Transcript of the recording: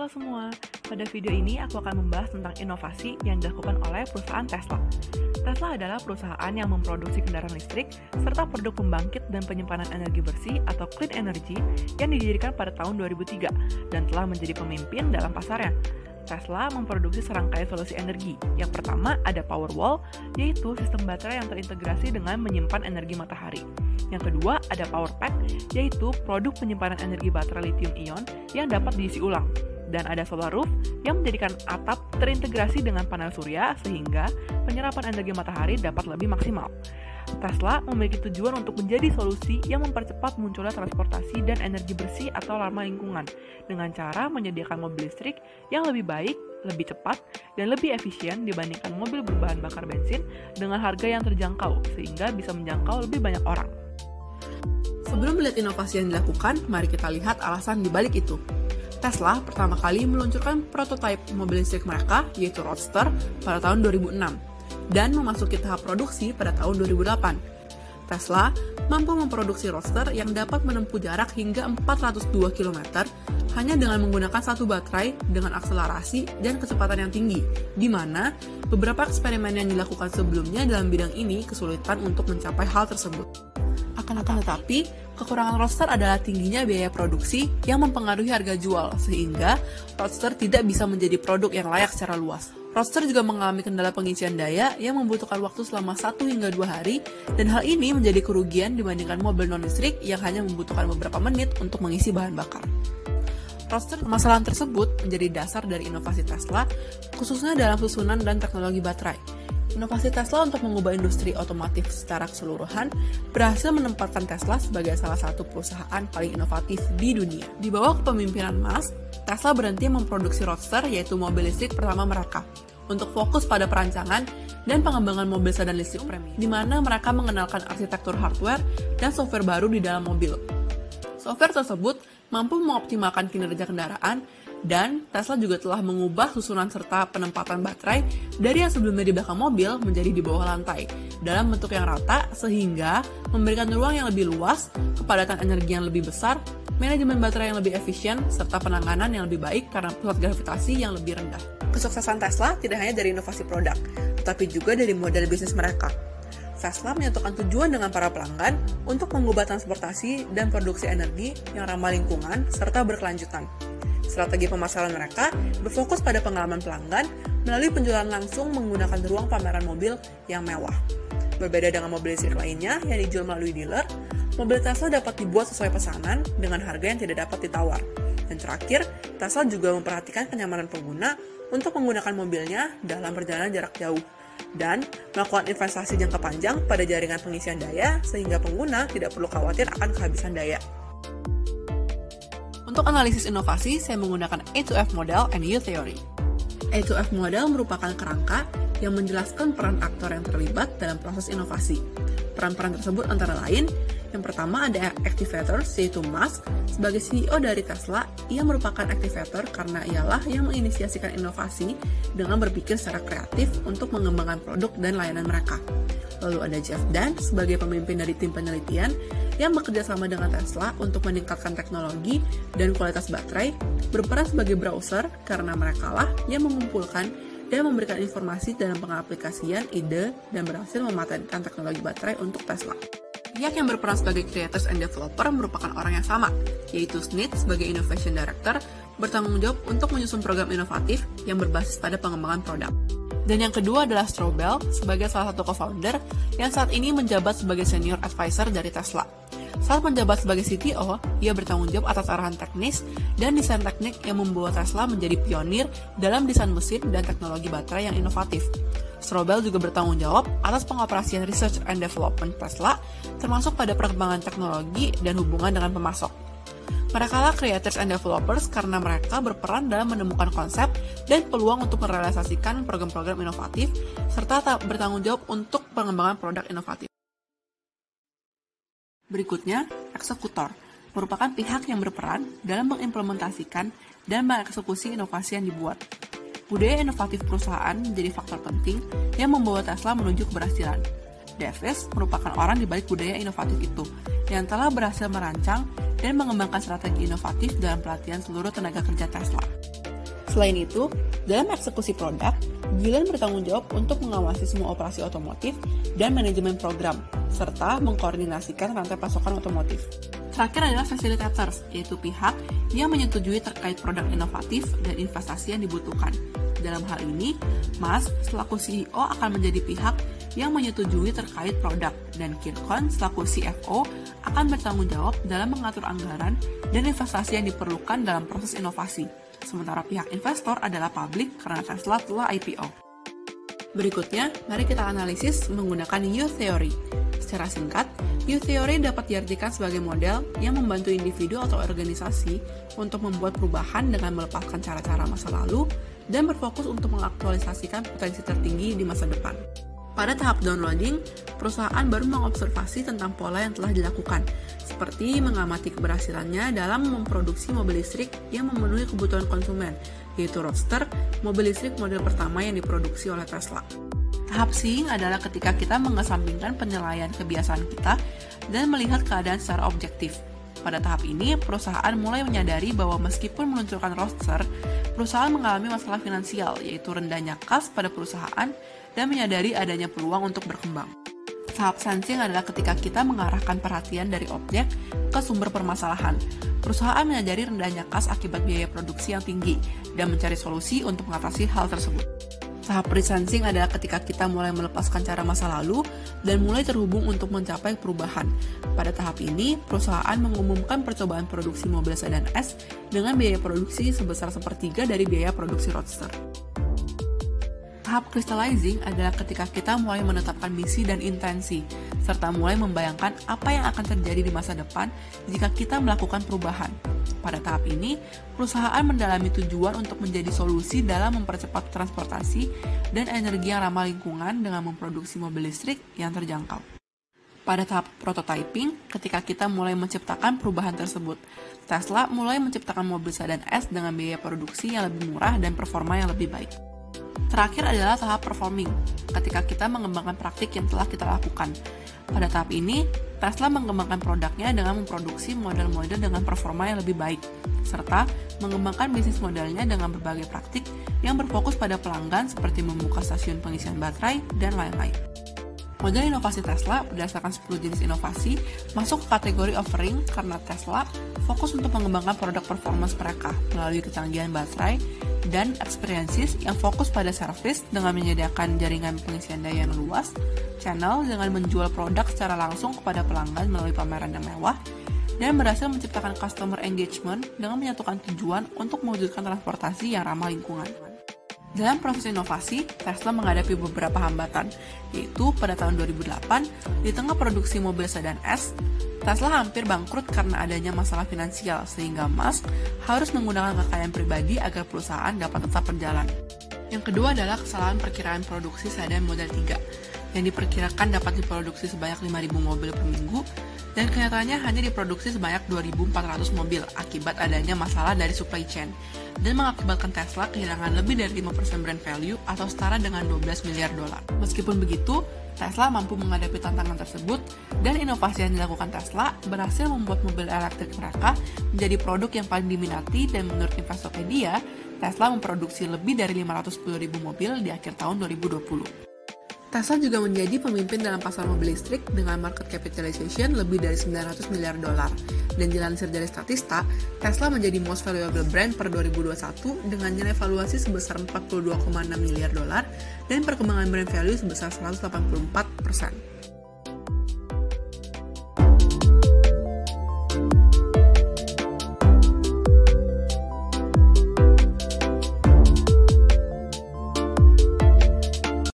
Halo semua, pada video ini aku akan membahas tentang inovasi yang dilakukan oleh perusahaan Tesla. Tesla adalah perusahaan yang memproduksi kendaraan listrik serta produk pembangkit dan penyimpanan energi bersih atau clean energy yang didirikan pada tahun 2003 dan telah menjadi pemimpin dalam pasarnya. Tesla memproduksi serangkaian solusi energi. Yang pertama ada Powerwall, yaitu sistem baterai yang terintegrasi dengan menyimpan energi matahari. Yang kedua ada Powerpack, yaitu produk penyimpanan energi baterai lithium-ion yang dapat diisi ulang. Dan ada Solar Roof yang menjadikan atap terintegrasi dengan panel surya sehingga penyerapan energi matahari dapat lebih maksimal. Tesla memiliki tujuan untuk menjadi solusi yang mempercepat munculnya transportasi dan energi bersih atau ramah lingkungan dengan cara menyediakan mobil listrik yang lebih baik, lebih cepat, dan lebih efisien dibandingkan mobil berbahan bakar bensin dengan harga yang terjangkau sehingga bisa menjangkau lebih banyak orang. Sebelum melihat inovasi yang dilakukan, mari kita lihat alasan dibalik itu. Tesla pertama kali meluncurkan prototipe mobil listrik mereka, yaitu Roadster, pada tahun 2006, dan memasuki tahap produksi pada tahun 2008. Tesla mampu memproduksi Roadster yang dapat menempuh jarak hingga 402 km hanya dengan menggunakan satu baterai dengan akselerasi dan kecepatan yang tinggi, di mana beberapa eksperimen yang dilakukan sebelumnya dalam bidang ini kesulitan untuk mencapai hal tersebut. Akan tetapi, kekurangan Roadster adalah tingginya biaya produksi yang mempengaruhi harga jual, sehingga Roadster tidak bisa menjadi produk yang layak secara luas. Roadster juga mengalami kendala pengisian daya yang membutuhkan waktu selama 1 hingga 2 hari, dan hal ini menjadi kerugian dibandingkan mobil non-listrik yang hanya membutuhkan beberapa menit untuk mengisi bahan bakar. Roadster, permasalahan tersebut menjadi dasar dari inovasi Tesla, khususnya dalam susunan dan teknologi baterai. Inovasi Tesla untuk mengubah industri otomotif secara keseluruhan berhasil menempatkan Tesla sebagai salah satu perusahaan paling inovatif di dunia. Di bawah kepemimpinan Musk, Tesla berhenti memproduksi Roadster, yaitu mobil listrik pertama mereka, untuk fokus pada perancangan dan pengembangan mobil sedan listrik premium, di mana mereka mengenalkan arsitektur hardware dan software baru di dalam mobil. Software tersebut mampu mengoptimalkan kinerja kendaraan, dan Tesla juga telah mengubah susunan serta penempatan baterai dari yang sebelumnya di belakang mobil menjadi di bawah lantai dalam bentuk yang rata sehingga memberikan ruang yang lebih luas, kepadatan energi yang lebih besar, manajemen baterai yang lebih efisien, serta penanganan yang lebih baik karena pusat gravitasi yang lebih rendah. Kesuksesan Tesla tidak hanya dari inovasi produk, tetapi juga dari model bisnis mereka. Tesla menyatukan tujuan dengan para pelanggan untuk mengubah transportasi dan produksi energi yang ramah lingkungan serta berkelanjutan. Strategi pemasaran mereka berfokus pada pengalaman pelanggan melalui penjualan langsung menggunakan ruang pameran mobil yang mewah. Berbeda dengan mobil listrik lainnya yang dijual melalui dealer, mobil Tesla dapat dibuat sesuai pesanan dengan harga yang tidak dapat ditawar. Dan terakhir, Tesla juga memperhatikan kenyamanan pengguna untuk menggunakan mobilnya dalam perjalanan jarak jauh dan melakukan investasi jangka panjang pada jaringan pengisian daya sehingga pengguna tidak perlu khawatir akan kehabisan daya. Untuk analisis inovasi, saya menggunakan A2F model and U theory. A2F model merupakan kerangka yang menjelaskan peran aktor yang terlibat dalam proses inovasi. Peran-peran tersebut antara lain, yang pertama ada activators, yaitu Musk. Sebagai CEO dari Tesla, ia merupakan activator karena ialah yang menginisiasikan inovasi dengan berpikir secara kreatif untuk mengembangkan produk dan layanan mereka. Lalu ada Jeff Dan sebagai pemimpin dari tim penelitian yang bekerja sama dengan Tesla untuk meningkatkan teknologi dan kualitas baterai, berperan sebagai browser karena merekalah yang mengumpulkan dan memberikan informasi dalam pengaplikasian ide dan berhasil mematenkan teknologi baterai untuk Tesla. Pihak yang berperan sebagai creators and developer merupakan orang yang sama, yaitu Snead sebagai Innovation Director bertanggung jawab untuk menyusun program inovatif yang berbasis pada pengembangan produk. Dan yang kedua adalah Straubel sebagai salah satu co-founder yang saat ini menjabat sebagai senior advisor dari Tesla. Saat menjabat sebagai CTO, ia bertanggung jawab atas arahan teknis dan desain teknik yang membawa Tesla menjadi pionir dalam desain mesin dan teknologi baterai yang inovatif. Straubel juga bertanggung jawab atas pengoperasian research and development Tesla, termasuk pada perkembangan teknologi dan hubungan dengan pemasok. Mereka lah creators and developers karena mereka berperan dalam menemukan konsep dan peluang untuk merealisasikan program-program inovatif, serta bertanggung jawab untuk pengembangan produk inovatif. Berikutnya, eksekutor merupakan pihak yang berperan dalam mengimplementasikan dan mengeksekusi inovasi yang dibuat. Budaya inovatif perusahaan menjadi faktor penting yang membawa Tesla menuju keberhasilan. Davis merupakan orang di balik budaya inovatif itu, yang telah berhasil merancang dan mengembangkan strategi inovatif dalam pelatihan seluruh tenaga kerja Tesla. Selain itu, dalam eksekusi produk, Gilan bertanggung jawab untuk mengawasi semua operasi otomotif dan manajemen program, serta mengkoordinasikan rantai pasokan otomotif. Terakhir adalah facilitators, yaitu pihak yang menyetujui terkait produk inovatif dan investasi yang dibutuhkan. Dalam hal ini, Mas selaku CEO akan menjadi pihak yang menyetujui terkait produk, dan Kirkon selaku CFO akan bertanggung jawab dalam mengatur anggaran dan investasi yang diperlukan dalam proses inovasi. Sementara pihak investor adalah publik karena Tesla telah IPO. Berikutnya, mari kita analisis menggunakan U-Theory. Secara singkat, U-Theory dapat diartikan sebagai model yang membantu individu atau organisasi untuk membuat perubahan dengan melepaskan cara-cara masa lalu dan berfokus untuk mengaktualisasikan potensi tertinggi di masa depan. Pada tahap downloading, perusahaan baru mengobservasi tentang pola yang telah dilakukan, seperti mengamati keberhasilannya dalam memproduksi mobil listrik yang memenuhi kebutuhan konsumen, yaitu Roadster, mobil listrik model pertama yang diproduksi oleh Tesla. Tahap seeing adalah ketika kita mengesampingkan penilaian kebiasaan kita dan melihat keadaan secara objektif. Pada tahap ini, perusahaan mulai menyadari bahwa meskipun meluncurkan Roadster, perusahaan mengalami masalah finansial, yaitu rendahnya kas pada perusahaan dan menyadari adanya peluang untuk berkembang. Tahap sensing adalah ketika kita mengarahkan perhatian dari objek ke sumber permasalahan. Perusahaan menyadari rendahnya kas akibat biaya produksi yang tinggi dan mencari solusi untuk mengatasi hal tersebut. Tahap pre-sensing adalah ketika kita mulai melepaskan cara masa lalu dan mulai terhubung untuk mencapai perubahan. Pada tahap ini, perusahaan mengumumkan percobaan produksi mobil sedan S dengan biaya produksi sebesar sepertiga dari biaya produksi Roadster. Tahap crystallizing adalah ketika kita mulai menetapkan misi dan intensi, serta mulai membayangkan apa yang akan terjadi di masa depan jika kita melakukan perubahan. Pada tahap ini, perusahaan mendalami tujuan untuk menjadi solusi dalam mempercepat transportasi dan energi yang ramah lingkungan dengan memproduksi mobil listrik yang terjangkau. Pada tahap prototyping, ketika kita mulai menciptakan perubahan tersebut, Tesla mulai menciptakan mobil sedan S dengan biaya produksi yang lebih murah dan performa yang lebih baik. Terakhir adalah tahap performing, ketika kita mengembangkan praktik yang telah kita lakukan. Pada tahap ini, Tesla mengembangkan produknya dengan memproduksi model-model dengan performa yang lebih baik, serta mengembangkan bisnis modelnya dengan berbagai praktik yang berfokus pada pelanggan seperti membuka stasiun pengisian baterai, dan lain-lain. Model inovasi Tesla berdasarkan 10 jenis inovasi masuk ke kategori offering karena Tesla fokus untuk mengembangkan produk performance mereka melalui kecanggihan baterai dan experiences yang fokus pada service dengan menyediakan jaringan pengisian daya yang luas, channel dengan menjual produk secara langsung kepada pelanggan melalui pameran yang mewah, dan berhasil menciptakan customer engagement dengan menyatukan tujuan untuk mewujudkan transportasi yang ramah lingkungan. Dalam proses inovasi, Tesla menghadapi beberapa hambatan, yaitu pada tahun 2008, di tengah produksi mobil sedan S, Tesla hampir bangkrut karena adanya masalah finansial, sehingga Musk harus menggunakan kekayaan pribadi agar perusahaan dapat tetap berjalan. Yang kedua adalah kesalahan perkiraan produksi sedan model 3, yang diperkirakan dapat diproduksi sebanyak 5.000 mobil per minggu, dan kenyataannya hanya diproduksi sebanyak 2.400 mobil akibat adanya masalah dari supply chain, dan mengakibatkan Tesla kehilangan lebih dari 5% brand value atau setara dengan 12 miliar dolar. Meskipun begitu, Tesla mampu menghadapi tantangan tersebut, dan inovasi yang dilakukan Tesla berhasil membuat mobil elektrik mereka menjadi produk yang paling diminati, dan menurut Investopedia, Tesla memproduksi lebih dari 510.000 mobil di akhir tahun 2020. Tesla juga menjadi pemimpin dalam pasar mobil listrik dengan market capitalization lebih dari 900 miliar dolar. Dan dilansir dari Statista, Tesla menjadi most valuable brand per 2021 dengan nilai valuasi sebesar 42,6 miliar dolar dan perkembangan brand value sebesar 184%.